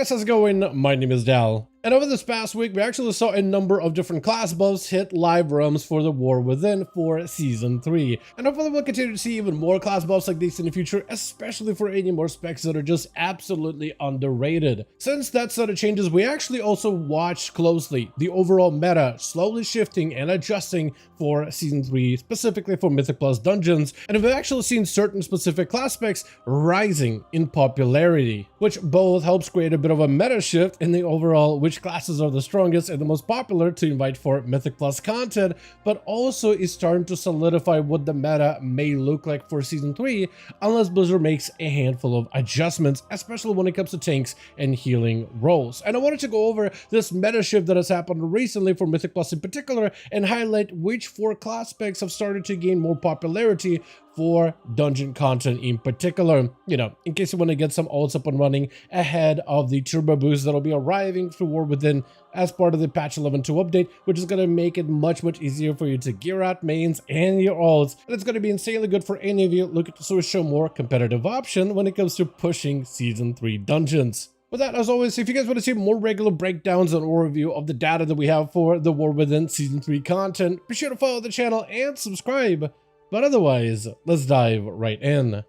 guys, how's it going? My name is Dal. And over this past week, we actually saw a number of different class buffs hit live realms for the War Within for Season 3. And hopefully we'll continue to see even more class buffs like these in the future, especially for any more specs that are just absolutely underrated. Since that sort of changes, we actually also watched closely the overall meta slowly shifting and adjusting for Season 3, specifically for Mythic Plus dungeons. And we've actually seen certain specific class specs rising in popularity, which both helps create a bit of a meta shift in the overall which classes are the strongest and the most popular to invite for Mythic Plus content, but also is starting to solidify what the meta may look like for Season 3, unless Blizzard makes a handful of adjustments, especially when it comes to tanks and healing roles. And I wanted to go over this meta shift that has happened recently for Mythic Plus in particular, and highlight which 4 class specs have started to gain more popularity for dungeon content in particular, in case you want to get some ults up and running ahead of the turbo boost that'll be arriving through War Within as part of the patch 11.2 update, which is going to make it much easier for you to gear out mains and your ults, and it's going to be insanely good for any of you looking to show more competitive option when it comes to pushing Season 3 dungeons. With that, as always, if you guys want to see more regular breakdowns and overview of the data that we have for the War Within Season 3 content, be sure to follow the channel and subscribe. But otherwise, let's dive right in.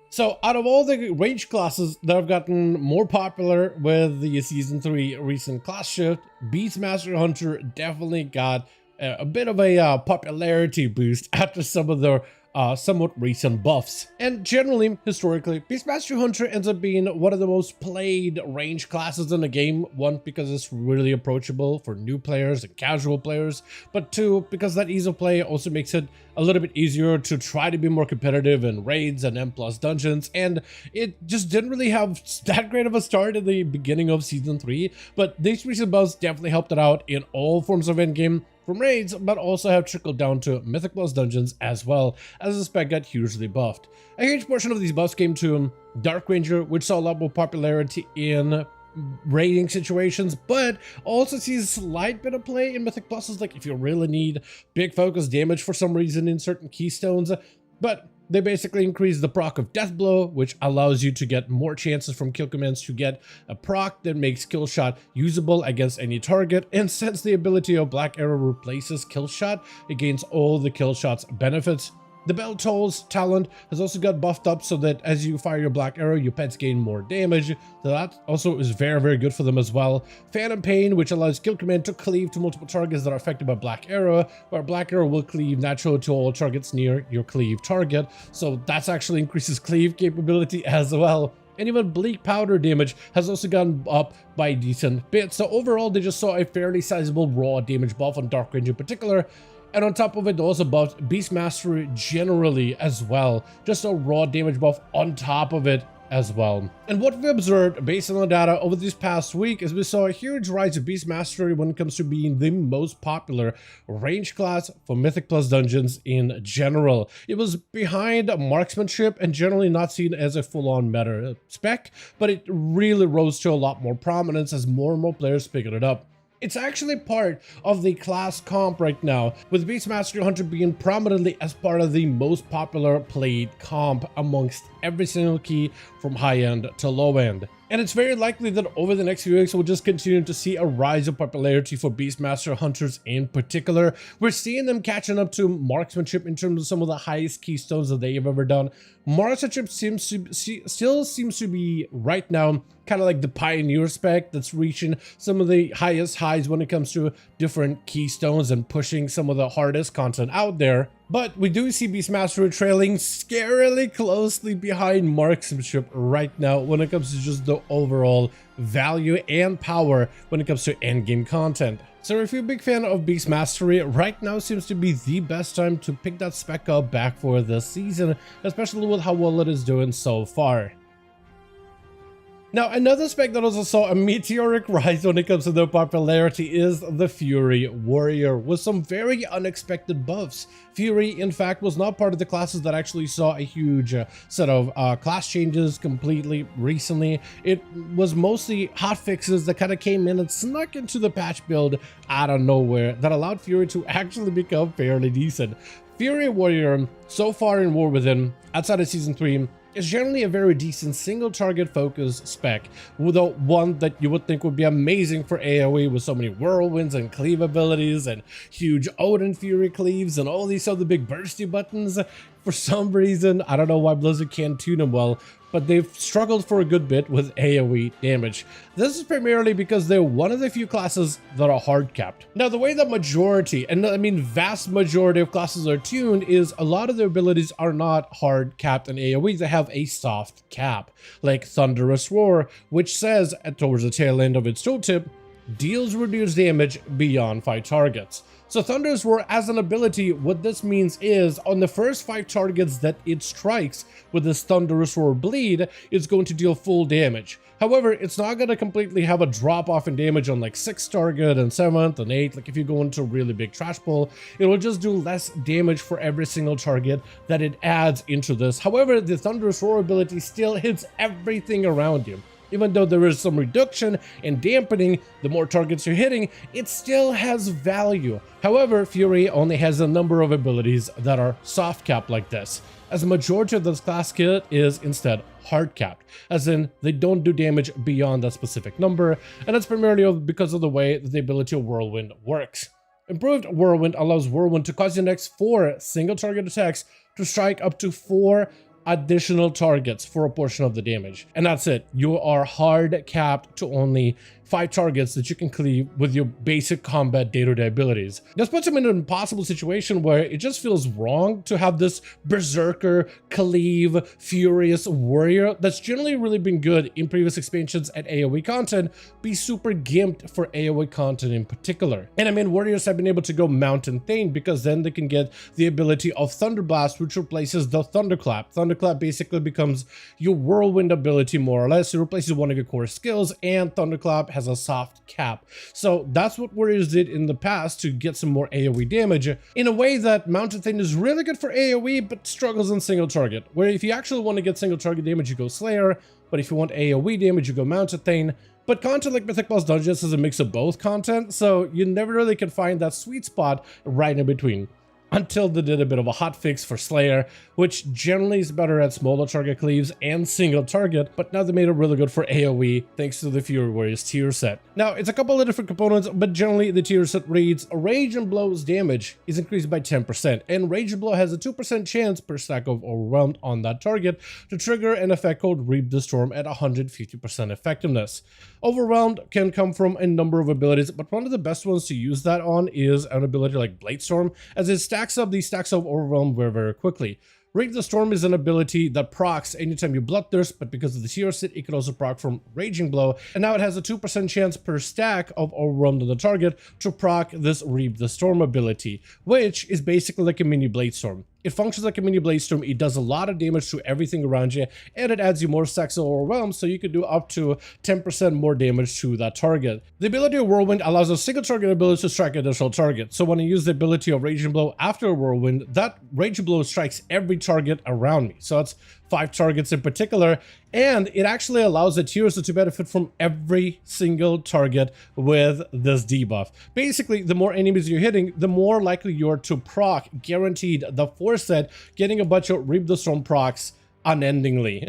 So out of all the range classes that have gotten more popular with the Season 3 recent class shift, Beastmaster Hunter definitely got a bit of a popularity boost after some of their somewhat recent buffs. And generally, historically, Beastmaster Hunter ends up being one of the most played range classes in the game. One, because it's really approachable for new players and casual players, but two, because that ease of play also makes it a little bit easier to try to be more competitive in raids and M+ dungeons. And it just didn't really have that great of a start at the beginning of Season 3, but these recent buffs definitely helped it out in all forms of endgame, from raids, but also have trickled down to Mythic Plus dungeons as well, as the spec got hugely buffed. A huge portion of these buffs came to Dark Ranger, which saw a lot more popularity in raiding situations, but also sees a slight bit of play in Mythic Pluses, like if you really need big focus damage for some reason in certain keystones. But they basically increase the proc of Death Blow, which allows you to get more chances from kill commands to get a proc that makes Kill Shot usable against any target. And since the ability of Black Arrow replaces Kill Shot, it gains all the Kill Shot's benefits. The Bell Tolls talent has also got buffed up so that as you fire your Black Arrow, your pets gain more damage. So that also is very good for them as well. Phantom Pain, which allows Kill Command to cleave to multiple targets that are affected by Black Arrow, where Black Arrow will cleave naturally to all targets near your cleave target. So that's actually increases cleave capability as well. And even Bleak Powder damage has also gone up by a decent bit. So overall, they just saw a fairly sizable raw damage buff on Dark Range in particular. And on top of it, they also buffed Beast Mastery generally as well. Just a raw damage buff on top of it as well. And what we observed based on the data over this past week is we saw a huge rise of Beast Mastery when it comes to being the most popular range class for Mythic Plus dungeons in general. It was behind Marksmanship and generally not seen as a full-on meta spec, but it really rose to a lot more prominence as more and more players figured it up. It's actually part of the class comp right now, with Beastmaster Hunter being prominently as part of the most popular played comp amongst every single key from high end to low end. And it's very likely that over the next few weeks, we'll just continue to see a rise of popularity for Beastmaster Hunters in particular. We're seeing them catching up to Marksmanship in terms of some of the highest keystones that they've ever done. Marksmanship still seems to be right now kind of like the Pioneer spec that's reaching some of the highest highs when it comes to different keystones and pushing some of the hardest content out there. But we do see Beastmaster trailing scarily closely behind Marksmanship right now when it comes to just the overall value and power when it comes to endgame content. So if you're a big fan of Beast Mastery, right now seems to be the best time to pick that spec up back for this season, especially with how well it is doing so far. Now, another spec that also saw a meteoric rise when it comes to their popularity is the Fury Warrior, with some very unexpected buffs. Fury, in fact, was not part of the classes that actually saw a huge set of class changes completely recently. It was mostly hotfixes that kind of came in and snuck into the patch build out of nowhere that allowed Fury to actually become fairly decent. Fury Warrior, so far in War Within, outside of Season 3, It's generally a very decent single target focus spec, without one that you would think would be amazing for AoE with so many whirlwinds and cleave abilities and huge Odin Fury cleaves and all these other big bursty buttons. For some reason, I don't know why Blizzard can't tune them well, but they've struggled for a good bit with AoE damage. This is primarily because they're one of the few classes that are hard capped. Now, the way that majority, and I mean vast majority of classes are tuned, is a lot of their abilities are not hard capped in AoE. They have a soft cap, like Thunderous Roar, which says, towards the tail end of its tooltip, deals reduced damage beyond 5 targets. So Thunderous Roar as an ability, what this means is on the first 5 targets that it strikes with this Thunderous Roar bleed, it's going to deal full damage. However, it's not going to completely have a drop off in damage on like 6th target and 7th and 8th. Like if you go into a really big trash pull, it will just do less damage for every single target that it adds into this. However, the Thunderous Roar ability still hits everything around you. Even though there is some reduction and dampening, the more targets you're hitting, it still has value. However, Fury only has a number of abilities that are soft capped like this, as the majority of this class kit is instead hard capped, as in they don't do damage beyond that specific number, and that's primarily because of the way that the ability of Whirlwind works. Improved Whirlwind allows Whirlwind to cause your next 4 single target attacks to strike up to 4 additional targets for a portion of the damage. And that's it. You are hard capped to only 5 targets that you can cleave with your basic combat day-to-day abilities. This puts him in an impossible situation where it just feels wrong to have this berserker, cleave, furious warrior that's generally really been good in previous expansions at AoE content be super gimped for AoE content in particular. And I mean, warriors have been able to go Mountain Thane because then they can get the ability of Thunderblast, which replaces the Thunderclap. Thunderclap basically becomes your whirlwind ability more or less. It replaces one of your core skills, and Thunderclap has a soft cap. So that's what warriors did in the past to get some more AoE damage in a way that Mountain Thane is really good for AoE but struggles in single target, where if you actually want to get single target damage you go Slayer, but if you want AoE damage you go Mountain Thane. But content like Mythic Plus Dungeons is a mix of both content, so you never really can find that sweet spot right in between. Until they did a bit of a hotfix for Slayer, which generally is better at smaller target cleaves and single target, but now they made it really good for AoE thanks to the Fury Warriors tier set. Now, it's a couple of different components, but generally the tier set reads, Rage and Blow's damage is increased by 10%, and Rage and Blow has a 2% chance per stack of Overwhelmed on that target to trigger an effect called Reap the Storm at 150% effectiveness. Overwhelmed can come from a number of abilities, but one of the best ones to use that on is an ability like Blade Storm, as it stacks up these stacks of Overwhelmed very, very quickly. Reap the Storm is an ability that procs anytime you Bloodthirst, but because of the tier set, it can also proc from Raging Blow, and now it has a 2% chance per stack of Overwhelmed on the target to proc this Reap the Storm ability, which is basically like a mini Blade Storm. It functions like a mini Blade Storm, it does a lot of damage to everything around you, and it adds you more stacks of Overwhelm, so you can do up to 10% more damage to that target. The ability of Whirlwind allows a single target ability to strike additional targets, so when I use the ability of Raging Blow after a Whirlwind, that Raging Blow strikes every target around me. So that's 5 targets in particular, and it actually allows the tier set to benefit from every single target with this debuff. Basically, the more enemies you're hitting, the more likely you are to proc, guaranteed, the 4 set, getting a bunch of Reap the Storm procs unendingly.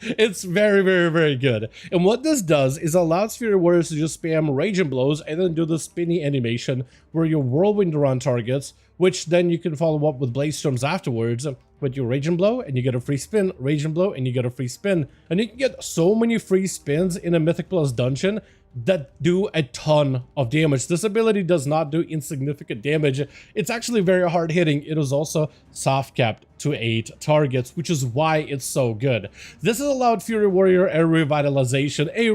It's very, very, very good. And what this does is allows Fury Warriors to just spam Raging Blows and then do the spinny animation where you whirlwind around targets, which then you can follow up with Blaze Storms afterwards with your Raging Blow, and you get a free spin, Raging Blow, and you get a free spin. And you can get so many free spins in a Mythic Plus dungeon that do a ton of damage. This ability does not do insignificant damage. It's actually very hard hitting. It is also soft capped to 8 targets, which is why it's so good. This has allowed Fury Warrior a revitalization, a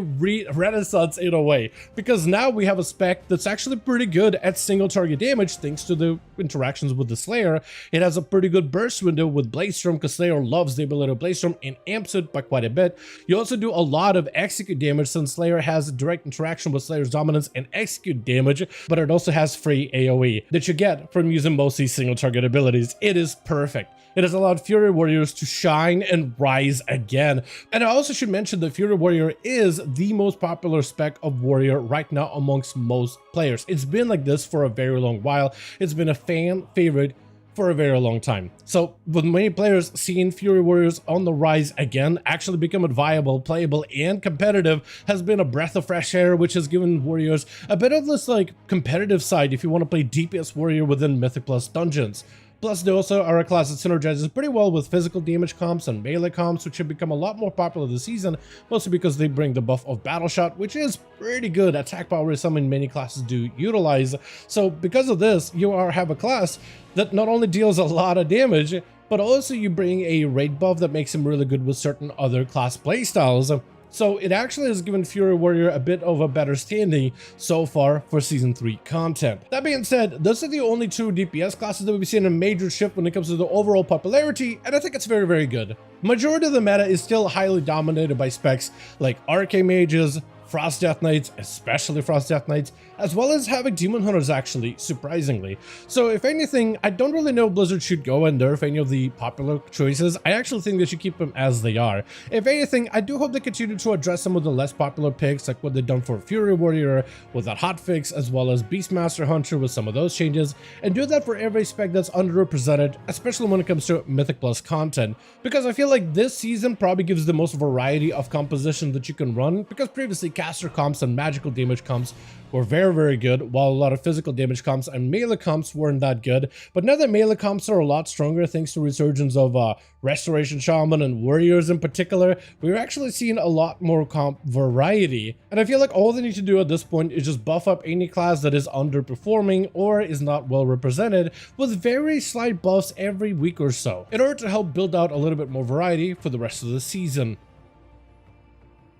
renaissance in a way, because now we have a spec that's actually pretty good at single target damage thanks to the interactions with the Slayer. It has a pretty good burst window with Blaze Storm because Slayer loves the ability of Blaze Storm and amps it by quite a bit. You also do a lot of execute damage since Slayer has a direct interaction with Slayer's dominance and execute damage, but it also has free AoE that you get from using mostly single target abilities. It is perfect. It has allowed Fury Warriors to shine and rise again. And I also should mention that Fury Warrior is the most popular spec of Warrior right now amongst most players. It's been like this for a very long while. It's been a fan favorite for a very long time. So with many players seeing Fury Warriors on the rise again, actually becoming viable, playable, and competitive has been a breath of fresh air, which has given Warriors a bit of this like competitive side if you want to play DPS Warrior within Mythic Plus dungeons. Plus, they also are a class that synergizes pretty well with physical damage comps and melee comps, which have become a lot more popular this season, mostly because they bring the buff of Battle Shot, which is pretty good attack power, is something many classes do utilize. So because of this, you have a class that not only deals a lot of damage, but also you bring a raid buff that makes him really good with certain other class playstyles. So it actually has given Fury Warrior a bit of a better standing so far for Season 3 content. That being said, those are the only two DPS classes that we've seen a major shift when it comes to the overall popularity, and I think it's very, very good. Majority of the meta is still highly dominated by specs like Archmages, Frost Death Knights, especially Frost Death Knights, as well as Havoc Demon Hunters actually, surprisingly. So if anything, I don't really know if Blizzard should go and nerf any of the popular choices. I actually think they should keep them as they are. If anything, I do hope they continue to address some of the less popular picks, like what they've done for Fury Warrior with that hotfix, as well as Beastmaster Hunter with some of those changes, and do that for every spec that's underrepresented, especially when it comes to Mythic Plus content, because I feel like this season probably gives the most variety of composition that you can run, because previously caster comps and magical damage comps were very, very good, while a lot of physical damage comps and melee comps weren't that good. But now that melee comps are a lot stronger thanks to resurgence of Restoration Shaman and Warriors in particular, we're actually seeing a lot more comp variety. And I feel like all they need to do at this point is just buff up any class that is underperforming or is not well represented with very slight buffs every week or so, in order to help build out a little bit more variety for the rest of the season.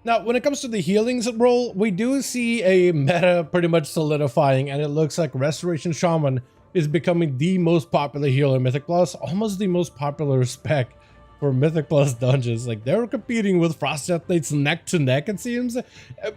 Now, when it comes to the healings role, we do see a meta pretty much solidifying, and it looks like Restoration Shaman is becoming the most popular healer in Mythic Plus, almost the most popular spec for Mythic Plus dungeons. Like, they're competing with Frost Death Knights neck to neck, it seems,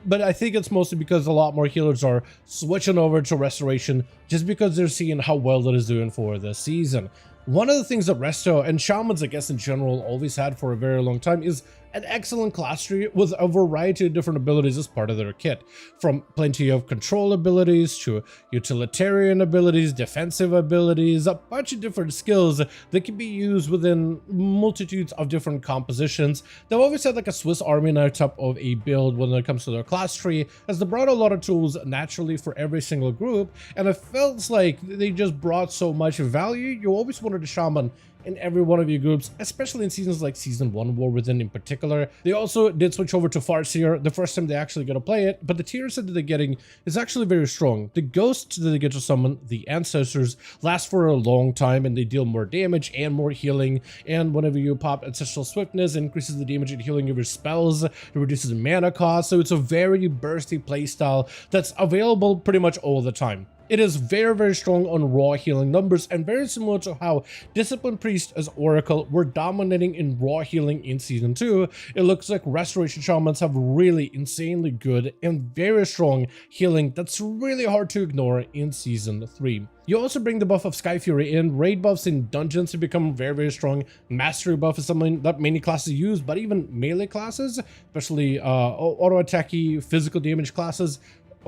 but I think it's mostly because a lot more healers are switching over to Restoration just because they're seeing how well it is doing for this season. One of the things that Resto and Shamans, I guess in general, always had for a very long time is an excellent class tree with a variety of different abilities as part of their kit, from plenty of control abilities to utilitarian abilities, defensive abilities, a bunch of different skills that can be used within multitudes of different compositions. They've always had like a Swiss Army knife type of a build when it comes to their class tree, as they brought a lot of tools naturally for every single group, and it feels like they just brought so much value. You always wanted a shaman in every one of your groups, especially in seasons like Season 1 War Within in particular. They also did switch over to Farseer the first time they actually got to play it, but the tier set that they're getting is actually very strong. The ghosts that they get to summon, the ancestors, last for a long time, and they deal more damage and more healing, and whenever you pop Ancestral Swiftness, it increases the damage and healing of your spells, it reduces mana cost, so it's a very bursty playstyle that's available pretty much all the time. It is very, very strong on raw healing numbers, and very similar to how Discipline Priest as Oracle were dominating in raw healing in Season 2, it looks like Restoration Shamans have really insanely good and very strong healing that's really hard to ignore in Season 3. You also bring the buff of Sky Fury in, raid buffs in dungeons to become very, very strong. Mastery buff is something that many classes use, but even melee classes, especially auto-attacky physical damage classes,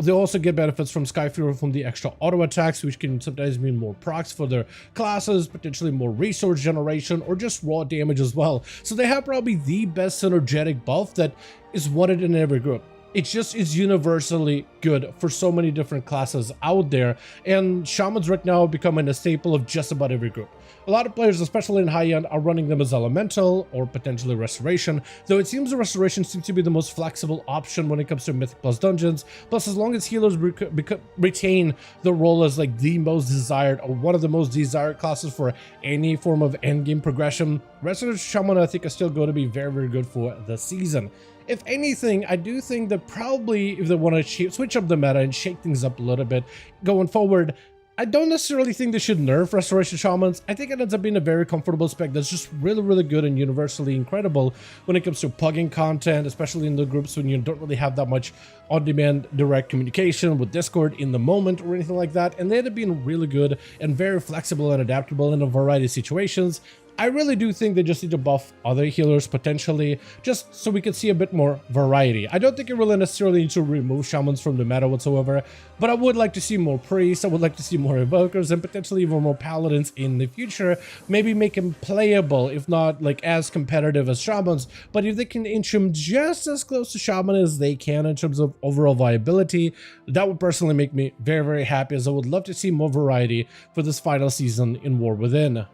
they also get benefits from Sky Fury from the extra auto attacks, which can sometimes mean more procs for their classes, potentially more resource generation, or just raw damage as well. So they have probably the best synergetic buff that is wanted in every group. It just is universally good for so many different classes out there, and Shamans right now are becoming a staple of just about every group. A lot of players, especially in high-end, are running them as Elemental or potentially Restoration, though it seems the Restoration seems to be the most flexible option when it comes to Mythic Plus dungeons. Plus, as long as healers retain the role as like the most desired or one of the most desired classes for any form of endgame progression, Restoration Shaman I think is still going to be very, very good for the season. If anything, I do think that probably if they want to switch up the meta and shake things up a little bit going forward, I don't necessarily think they should nerf Restoration Shamans. I think it ends up being a very comfortable spec that's just really, really good and universally incredible when it comes to plugging content, especially in the groups when you don't really have that much on-demand direct communication with Discord in the moment or anything like that. And they end up being really good and very flexible and adaptable in a variety of situations. I really do think they just need to buff other healers potentially, just so we can see a bit more variety. I don't think it really necessarily needs to remove shamans from the meta whatsoever, but I would like to see more priests, I would like to see more evokers, and potentially even more paladins in the future. Maybe make them playable, if not like as competitive as shamans, but if they can inch them just as close to shaman as they can in terms of overall viability, that would personally make me very, very happy, as I would love to see more variety for this final season in War Within.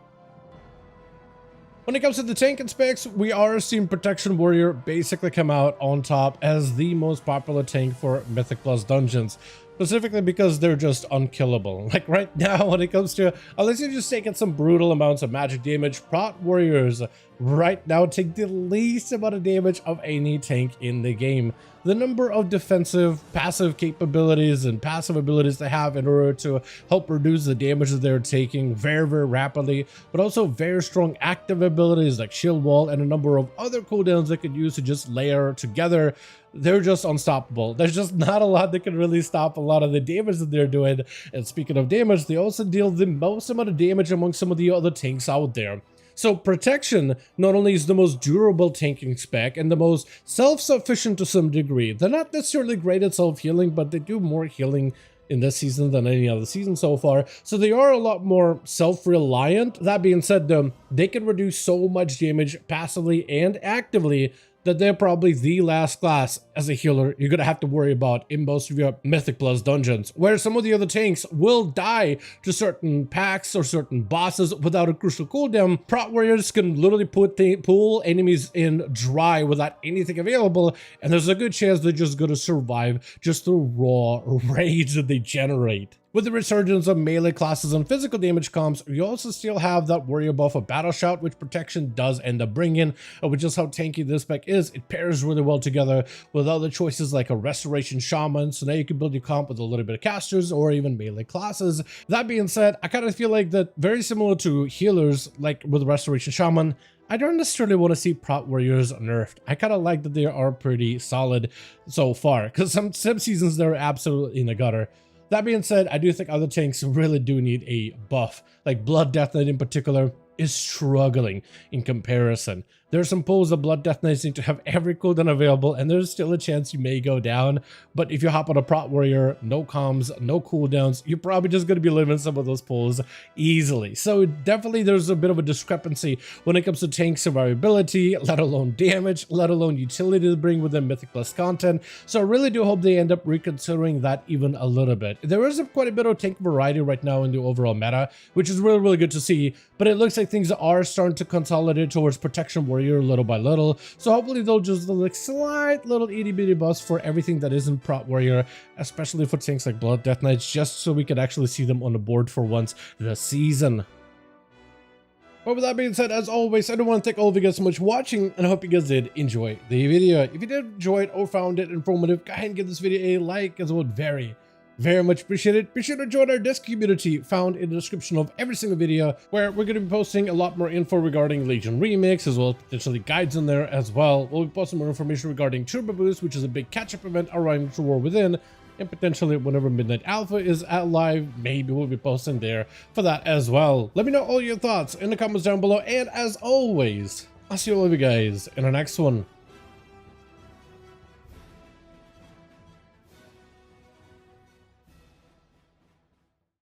When it comes to the tank and specs, we are seeing Protection Warrior basically come out on top as the most popular tank for Mythic Plus dungeons. Specifically because they're just unkillable. Like right now, when it comes to, unless you're just taking some brutal amounts of magic damage, Prot Warriors right now take the least amount of damage of any tank in the game. The number of defensive, passive capabilities and passive abilities they have in order to help reduce the damage that they're taking very, very rapidly, but also very strong active abilities like Shield Wall and a number of other cooldowns they could use to just layer together. They're just unstoppable. There's just not a lot that can really stop a lot of the damage that they're doing. And speaking of damage, they also deal the most amount of damage among some of the other tanks out there. So Protection not only is the most durable tanking spec and the most self-sufficient to some degree. They're not necessarily great at self-healing, but they do more healing in this season than any other season so far, so they are a lot more self-reliant. That being said though, they can reduce so much damage passively and actively that they're probably the last class as a healer you're gonna have to worry about in most of your Mythic Plus dungeons, where some of the other tanks will die to certain packs or certain bosses without a crucial cooldown. Prot Warriors can literally pull enemies in dry without anything available, and there's a good chance they're just gonna survive just through raw rage that they generate. With the resurgence of melee classes and physical damage comps, you also still have that warrior buff of Battle Shout, which Protection does end up bringing, which is how tanky this spec is. It pairs really well together with other choices like a Restoration Shaman, so now you can build your comp with a little bit of casters or even melee classes. That being said, I kind of feel like that very similar to healers, like with Restoration Shaman, I don't necessarily want to see Prot Warriors nerfed. I kind of like that they are pretty solid so far, because some seasons they're absolutely in the gutter. That being said, I do think other tanks really do need a buff, like Blood Death Knight in particular is struggling in comparison. There are some pulls that Blood Death Knights need to have every cooldown available, and there's still a chance you may go down. But if you hop on a Prot Warrior, no comms, no cooldowns, you're probably just going to be living some of those pulls easily. So definitely there's a bit of a discrepancy when it comes to tank survivability, let alone damage, let alone utility to bring within Mythic Plus content. So I really do hope they end up reconsidering that even a little bit. There is quite a bit of tank variety right now in the overall meta, which is really, really good to see. But it looks like things are starting to consolidate towards Protection Warrior little by little, so hopefully they'll just do like slight little itty bitty buffs for everything that isn't Prot Warrior, especially for things like Blood Death Knights, just so we could actually see them on the board for once this season. But with that being said, as always, I do want to thank all of you guys so much for watching, and I hope you guys did enjoy the video. If you did enjoy it or found it informative, go ahead and give this video a like, as I would very much appreciate it. Be sure to join our Discord community found in the description of every single video, where we're going to be posting a lot more info regarding Legion Remix, as well as potentially guides in there as well. We'll be posting more information regarding Turbo Boost, which is a big catch-up event around War Within, and potentially whenever Midnight Alpha is at live, maybe we'll be posting there for that as well. Let me know all your thoughts in the comments down below, and as always, I'll see all of you guys in our next one.